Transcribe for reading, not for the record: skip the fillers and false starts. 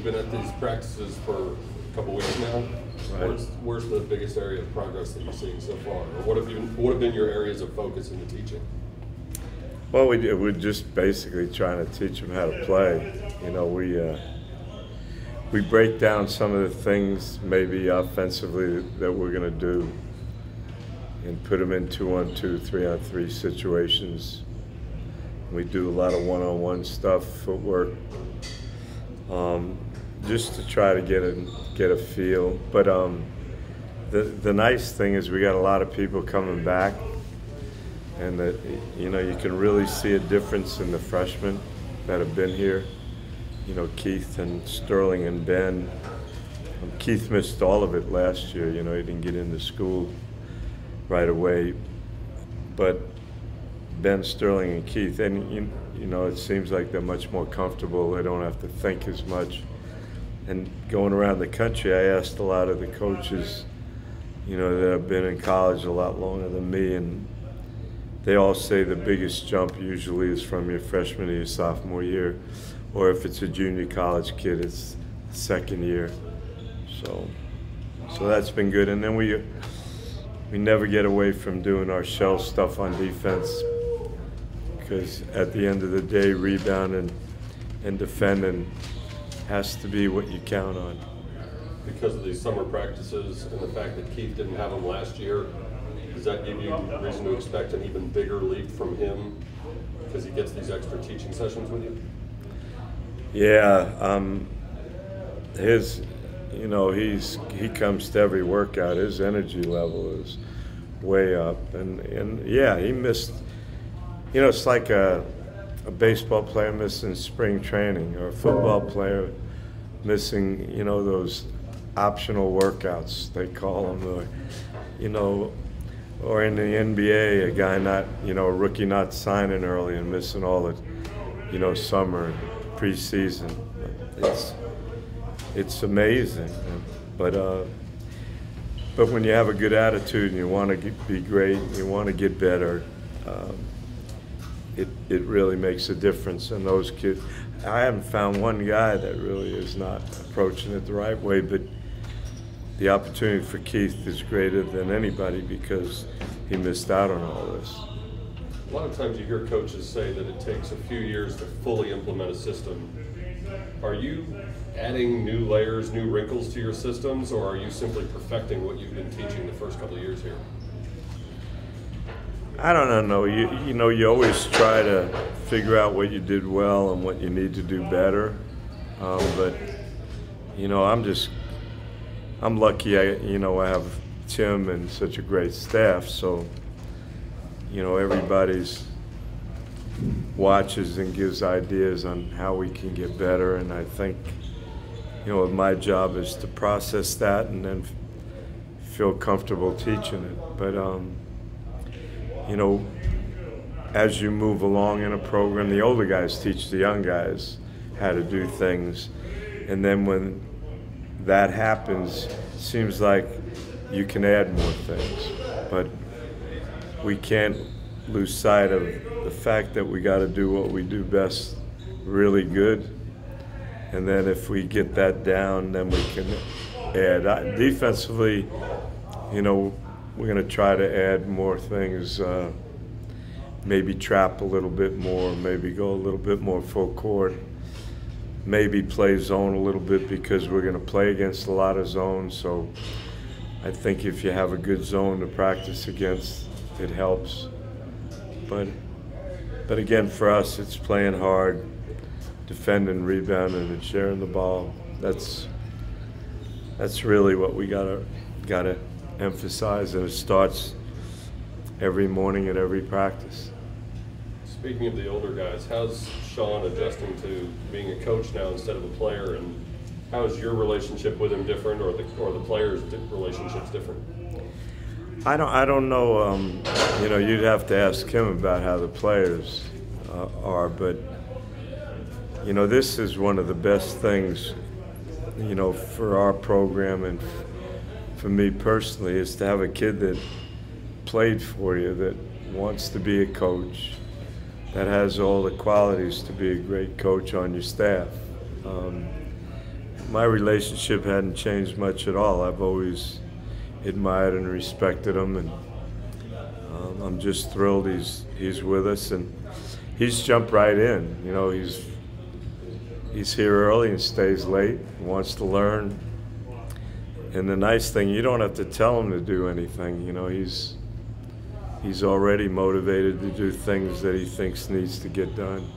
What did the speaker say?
you've been at these practices for a couple weeks now. Right. Where's the biggest area of progress that you're seeing so far? Or what have been your areas of focus in the teaching? Well, we're just basically trying to teach them how to play. You know, we break down some of the things maybe offensively that we're going to do and put them in 2-on-2, 3-on-3 situations. We do a lot of one-on-one stuff, footwork, just to try to get a feel. But the nice thing is we got a lot of people coming back, and you know, you can really see a difference in the freshmen that have been here. You know, Keith and Sterling and Ben. Keith missed all of it last year. You know, he didn't get into school right away. But Ben, Sterling, and Keith, and you know, it seems like they're much more comfortable. They don't have to think as much. And going around the country, I asked a lot of the coaches, you know, that have been in college a lot longer than me, and they all say the biggest jump usually is from your freshman to your sophomore year, or if it's a junior college kid, it's second year. So that's been good. And then we never get away from doing our shell stuff on defense, because at the end of the day, rebounding and defending has to be what you count on. Because of these summer practices and the fact that Keith didn't have them last year, does that give you reason to expect an even bigger leap from him because he gets these extra teaching sessions with you? Yeah, you know, he comes to every workout. His energy level is way up, and yeah, he missed. You know, it's like a baseball player missing spring training, or a football player missing, you know, those optional workouts they call them, or, you know, or in the NBA, a guy not, you know, a rookie not signing early and missing all the, you know, summer, preseason. It's amazing, but when you have a good attitude and you want to be great, and you want to get better, it really makes a difference. And those kids, I haven't found one guy that really is not approaching it the right way, but the opportunity for Keith is greater than anybody because he missed out on all this. A lot of times you hear coaches say that it takes a few years to fully implement a system. Are you adding new layers, new wrinkles to your systems, or are you simply perfecting what you've been teaching the first couple of years here? I don't know. You know, you always try to figure out what you did well and what you need to do better. But you know, I'm lucky. I have Tim and such a great staff. So you know, everybody's watches and gives ideas on how we can get better. And I think, you know, my job is to process that and then feel comfortable teaching it. But you know, as you move along in a program, the older guys teach the young guys how to do things. And then when that happens, it seems like you can add more things. But we can't lose sight of the fact that we got to do what we do best really good. And then if we get that down, then we can add. Defensively, you know, we're going to try to add more things, maybe trap a little bit more, maybe go a little bit more full court, maybe play zone a little bit because we're going to play against a lot of zones. So I think if you have a good zone to practice against, it helps. But again, for us, it's playing hard, defending, rebounding, and sharing the ball. That's really what we gotta emphasize, and it starts every morning at every practice. Speaking of the older guys, how's Sean adjusting to being a coach now instead of a player, and how is your relationship with him different, or the players' relationships different? I don't know. You know, you'd have to ask him about how the players are, but you know, this is one of the best things, you know, for our program and for me personally, is to have a kid that played for you, that wants to be a coach, that has all the qualities to be a great coach on your staff. my relationship hadn't changed much at all. I've always admired and respected him, and I'm just thrilled he's with us, and he's jumped right in. You know, he's here early and stays late, wants to learn. And the nice thing, you don't have to tell him to do anything. You know, he's already motivated to do things that he thinks needs to get done.